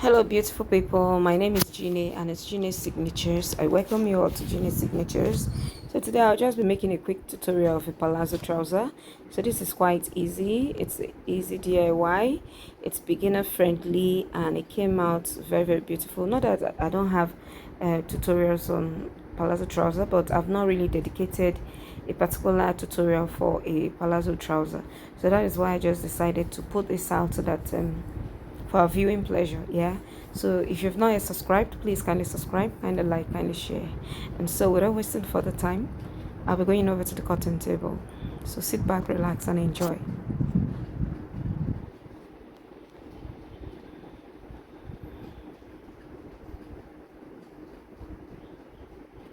Hello, beautiful people. My name is Jeannie, and it's Jeannie's Signatures. I welcome you all to Jeannie's Signatures. So today I'll just be making a quick tutorial of a palazzo trouser. So this is quite easy. It's easy DIY. It's beginner friendly, and it came out very beautiful. Not that I don't have tutorials on palazzo trouser, but I've not really dedicated a particular tutorial for a palazzo trouser. So that is why I just decided to put this out so that for our viewing pleasure. Yeah, so if you've not yet subscribed, please kindly subscribe, kindly like, kindly share. And so without wasting further time, I'll be going over to the cutting table. So sit back, relax, and enjoy.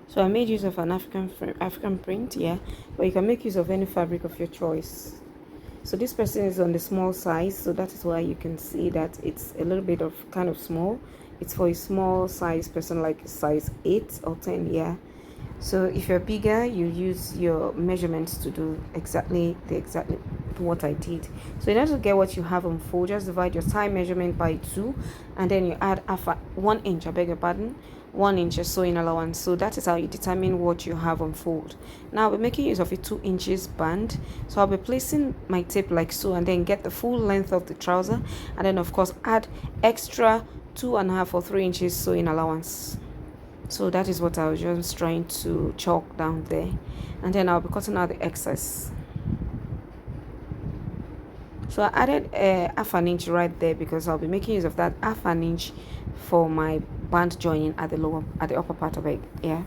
So I made use of an African print, yeah, but you can make use of any fabric of your choice. So this person is on the small size, so that is why you can see that it's a little bit of kind of small. It's for a small size person, like size 8 or 10, yeah. So if you're bigger, you use your measurements to do exactly what I did. So in order to get what you have on fold, just divide your thigh measurement by 2, and then you add 1 inch, I beg your pardon, 1 inch sewing allowance. So that is how you determine what you have on fold. Now we're making use of a 2 inches band, so I'll be placing my tape like so, and then get the full length of the trouser, and then of course add extra 2.5 or 3 inches sewing allowance. So that is what I was just trying to chalk down there, and then I'll be cutting out the excess. So I added half an inch right there because I'll be making use of that half an inch for my band joining at the upper part of it. Yeah.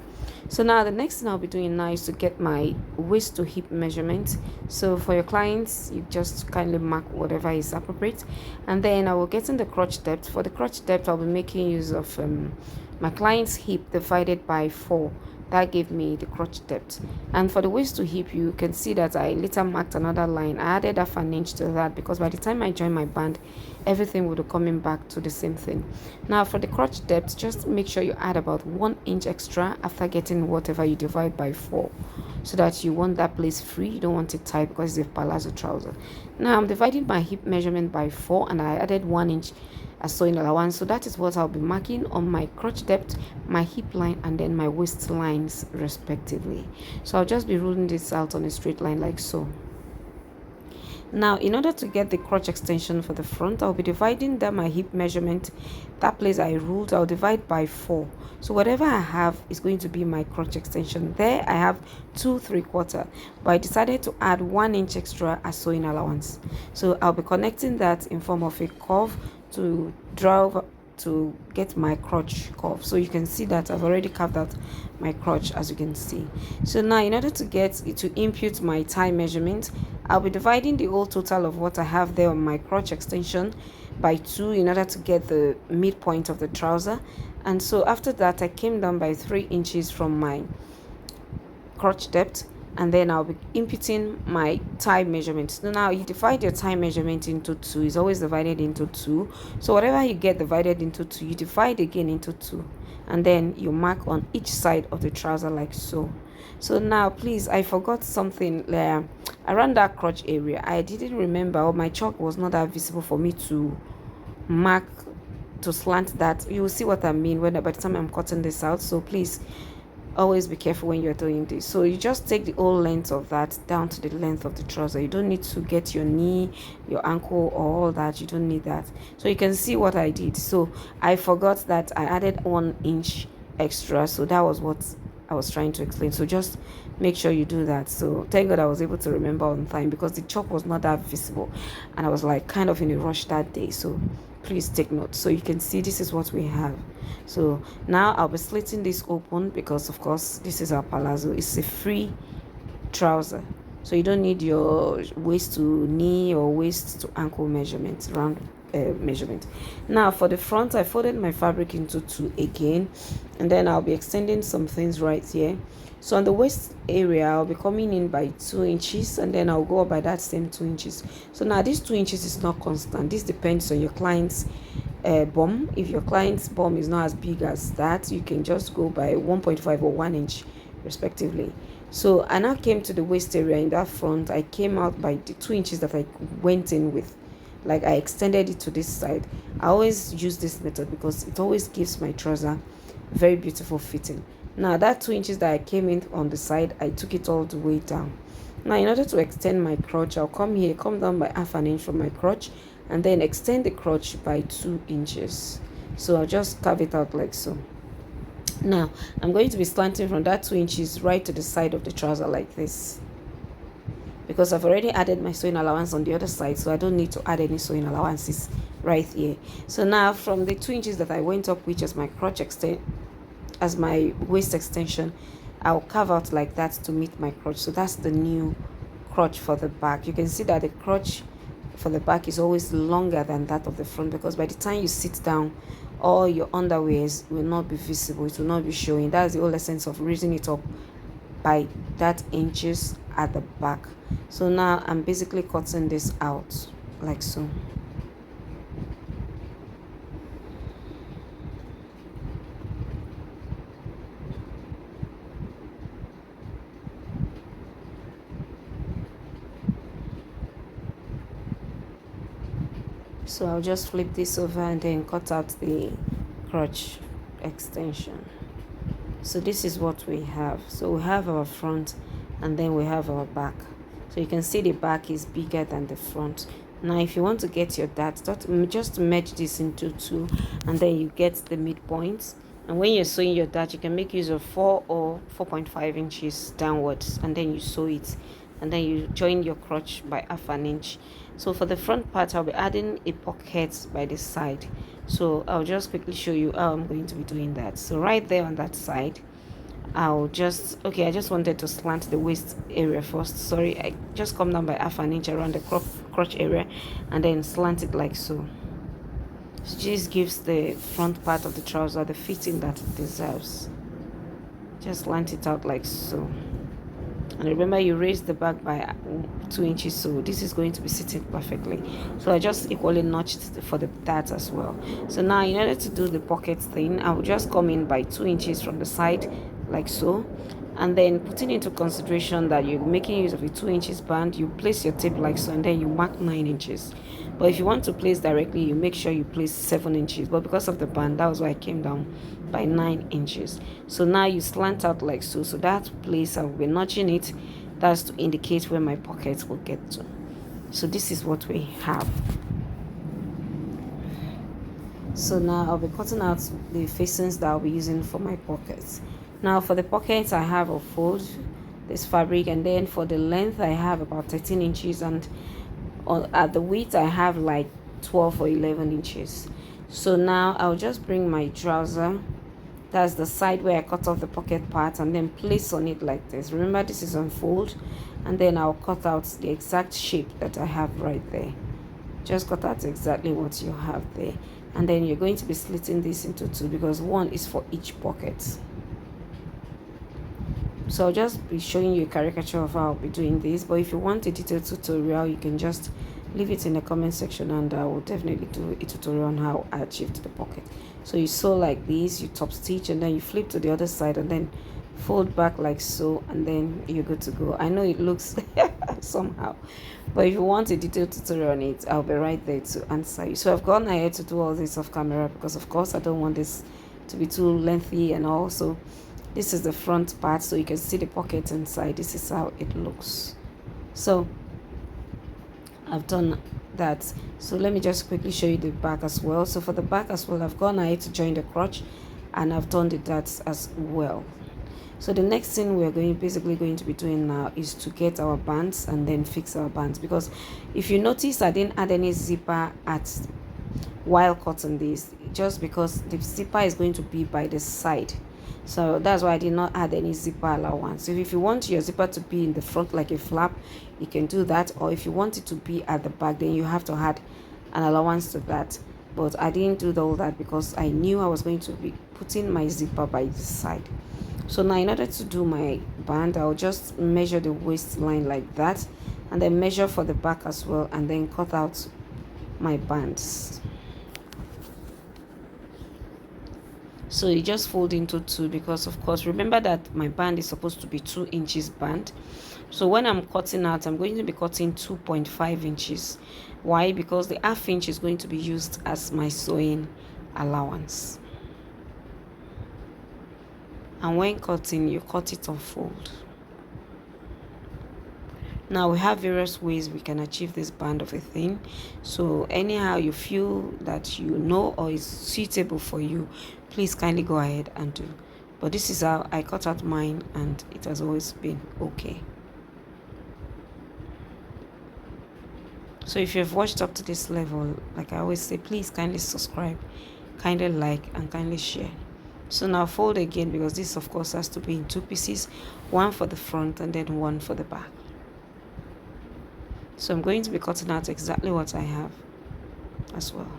So now the next thing I'll be doing now is to get my waist to hip measurement. So for your clients, you just kindly mark whatever is appropriate, and then I will get in the crotch depth. For the crotch depth, I'll be making use of my client's hip divided by 4. That gave me the crotch depth. And for the waist to hip, you can see that I later marked another line. I added half an inch to that because by the time I join my band, everything would be coming back to the same thing. Now for the crotch depth, just make sure you add about 1 inch extra after getting whatever you divide by 4, so that you want that place free. You don't want it tight because it's a palazzo trouser. Now I'm dividing my hip measurement by 4, and I added 1 inch as sewing allowance. So that is what I'll be marking on my crotch depth, my hip line, and then my waist lines respectively. So I'll just be ruling this out on a straight line like so. Now in order to get the crotch extension for the front, I'll be dividing that my hip measurement, that place I ruled, I'll divide by 4. So whatever I have is going to be my crotch extension. There I have 2 3/4, but I decided to add 1 inch extra as sewing allowance. So I'll be connecting that in form of a curve to draw to get my crotch curve. So you can see that I've already carved out my crotch, as you can see. So now in order to get it to impute my thigh measurement, I'll be dividing the whole total of what I have there on my crotch extension by 2 in order to get the midpoint of the trouser. And so after that, I came down by 3 inches from my crotch depth, and then I'll be imputing my thigh measurement. So now you divide your thigh measurement into 2. It's always divided into 2. So whatever you get divided into 2, you divide again into 2, and then you mark on each side of the trouser like so. So now please, I forgot something around that crotch area. I didn't remember, or my chalk was not that visible for me to mark, to slant that. You will see what I mean when by the time I'm cutting this out. So please always be careful when you're doing this. So you just take the whole length of that down to the length of the trouser. You don't need to get your knee, your ankle, or all that. You don't need that. So you can see what I did. So I forgot that I added 1 inch extra. So that was what I was trying to explain. So just make sure you do that. So thank God I was able to remember on time because the chalk was not that visible, and I was like kind of in a rush that day. So please take note. So you can see this is what we have. So now I'll be slitting this open because of course this is our palazzo. It's a free trouser, so you don't need your waist to knee or waist to ankle measurements, round measurement. Now for the front, I folded my fabric into 2 again, and then I'll be extending some things right here. So on the waist area, I'll be coming in by 2 inches, and then I'll go up by that same 2 inches. So now this 2 inches is not constant. This depends on your client's bum. If your client's bum is not as big as that, you can just go by 1.5 or 1 inch respectively. So I now came to the waist area in that front. I came out by the 2 inches that I went in with like I extended it to this side. I always use this method because it always gives my trouser very beautiful fitting. Now that 2 inches that I came in on the side, I took it all the way down. Now in order to extend my crotch, I'll come here, come down by half an inch from my crotch, and then extend the crotch by 2 inches. So I'll just carve it out like so. Now I'm going to be slanting from that 2 inches right to the side of the trouser like this, because I've already added my sewing allowance on the other side, so I don't need to add any sewing allowances right here. So now from the 2 inches that I went up, which is my crotch extend as my waist extension, I'll carve out like that to meet my crotch. So that's the new crotch for the back. You can see that the crotch for the back is always longer than that of the front, because by the time you sit down, all your underwears will not be visible, it will not be showing. That's the whole essence of raising it up by that inches at the back. So now I'm basically cutting this out like so. So I'll just flip this over and then cut out the crotch extension. So this is what we have. So we have our front and then we have our back. So you can see the back is bigger than the front. Now if you want to get your dart, just merge this into two, and then you get the midpoint. And when you're sewing your dart, you can make use of 4 or 4.5 inches downwards, and then you sew it, and then you join your crotch by half an inch. So for the front part, I'll be adding a pocket by the side. So I'll just quickly show you how I'm going to be doing that. So right there on that side, I just wanted to slant the waist area first. Sorry, I just come down by half an inch around the crotch area and then slant it like so. So this gives the front part of the trouser the fitting that it deserves. Just slant it out like so. And remember, you raise the back by 2 inches, so this is going to be sitting perfectly. So I just equally notched for the dart as well. So now in order to do the pocket thing, I will just come in by 2 inches from the side like so, and then putting into consideration that you're making use of a 2 inches band, you place your tape like so, and then you mark 9 inches. But if you want to place directly, you make sure you place 7 inches. But because of the band, that was why I came down by 9 inches. So now you slant out like so. So that place I will be notching it. That's to indicate where my pockets will get to. So this is what we have. So now I'll be cutting out the facings that I'll be using for my pockets. Now for the pockets, I have a fold this fabric, and then for the length I have about 13 inches, and at the width I have like 12 or 11 inches. So now I'll just bring my trouser, that's the side where I cut off the pocket part, and then place on it like this. Remember, this is on fold, and then I'll cut out the exact shape that I have right there. Just cut out exactly what you have there, and then you're going to be slitting this into two because one is for each pocket. So I'll just be showing you a caricature of how I'll be doing this, but if you want a detailed tutorial, you can just leave it in the comment section, and I will definitely do a tutorial on how I achieved the pocket. So you sew like this, you top stitch, and then you flip to the other side, and then fold back like so, and then you're good to go. I know it looks somehow, but if you want a detailed tutorial on it, I'll be right there to answer you. So I've gone ahead to do all this off camera because of course I don't want this to be too lengthy, and also this is the front part, so you can see the pocket inside. This is how it looks. So I've done that. So let me just quickly show you the back as well. So for the back as well, I've gone ahead to join the crotch, and I've done the darts as well. So the next thing we're basically going to be doing now is to get our bands and then fix our bands, because if you notice, I didn't add any zipper while cutting this, just because the zipper is going to be by the side. So that's why I did not add any zipper allowance. So if you want your zipper to be in the front like a flap, you can do that, or if you want it to be at the back, then you have to add an allowance to that. But I didn't do all that because I knew I was going to be putting my zipper by the side. So now in order to do my band, I'll just measure the waistline like that, and then measure for the back as well, and then cut out my bands. So you just fold into two, because of course remember that my band is supposed to be 2 inches band. So when I'm cutting out, I'm going to be cutting 2.5 inches, Why? Because the half inch is going to be used as my sewing allowance. And when cutting, you cut it on fold. Now we have various ways we can achieve this band of a thing. So anyhow you feel that you know or is suitable for you, please kindly go ahead and do. But this is how I cut out mine, and it has always been okay. So if you've watched up to this level, like I always say, please kindly subscribe, kindly like, and kindly share. So now fold again, because this of course has to be in 2 pieces, one for the front and then one for the back. So I'm going to be cutting out exactly what I have as well.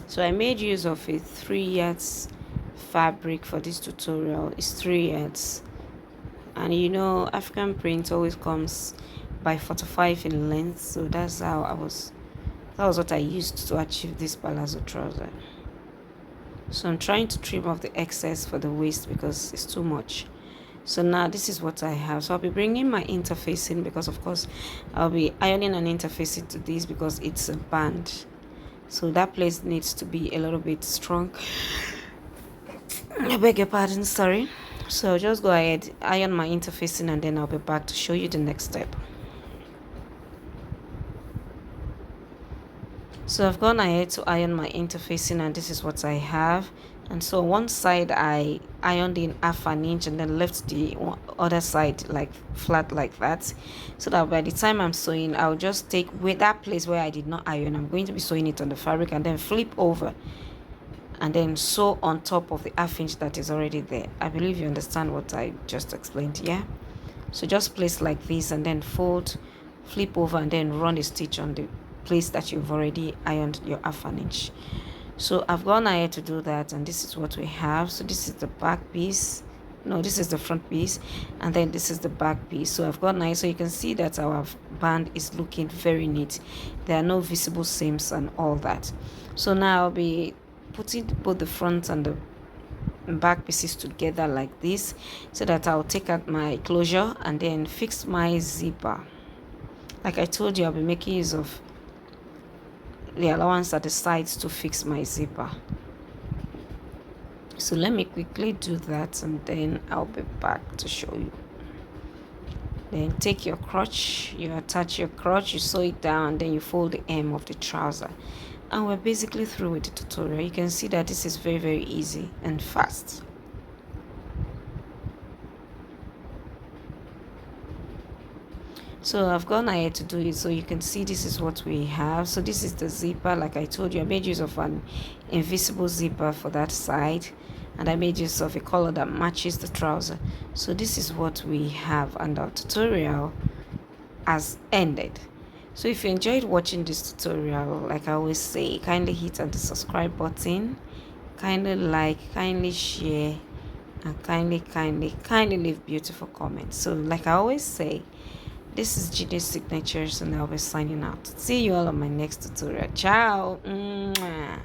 So I made use of a 3 yards fabric for this tutorial. It's 3 yards, and you know African print always comes by 45 in length, so that was what I used to achieve this palazzo trouser. So I'm trying to trim off the excess for the waist because it's too much. So now this is what I have. So I'll be bringing my interfacing, because of course I'll be ironing and interfacing to this because it's a band. So that place needs to be a little bit strong. I beg your pardon, sorry. So just go ahead, iron my interfacing, and then I'll be back to show you the next step. So I've gone ahead to iron my interfacing, and this is what I have. And so one side I ironed in 1/2 inch and then left the other side like flat like that, so that by the time I'm sewing, I'll just take with that place where I did not iron, I'm going to be sewing it on the fabric and then flip over and then sew on top of the 1/2 inch that is already there. I believe you understand what I just explained. Yeah, so just place like this and then fold, flip over, and then run a stitch on the place that you've already ironed your 1/2 inch. So I've gone ahead to do that, and this is what we have. So this is the back piece, no, this is the front piece, and then this is the back piece. So I've gone ahead, so you can see that our band is looking very neat. There are no visible seams and all that. So now I'll be putting both the front and the back pieces together like this, so that I'll take out my closure and then fix my zipper. Like I told you, I'll be making use of the allowance at the sides to fix my zipper. So let me quickly do that, and then I'll be back to show you. Then take your crotch, you attach your crotch, you sew it down, and then you fold the hem of the trouser, and we're basically through with the tutorial. You can see that this is very, very easy and fast. So I've gone ahead to do it, so you can see this is what we have. So this is the zipper. Like I told you, I made use of an invisible zipper for that side, and I made use of a color that matches the trouser. So this is what we have, and our tutorial has ended. So if you enjoyed watching this tutorial, like I always say, kindly hit on the subscribe button, kindly like, kindly share, and kindly leave beautiful comments. So like I always say, this is Gide's Signatures, and I'll be signing out. See you all on my next tutorial. Ciao. Mwah.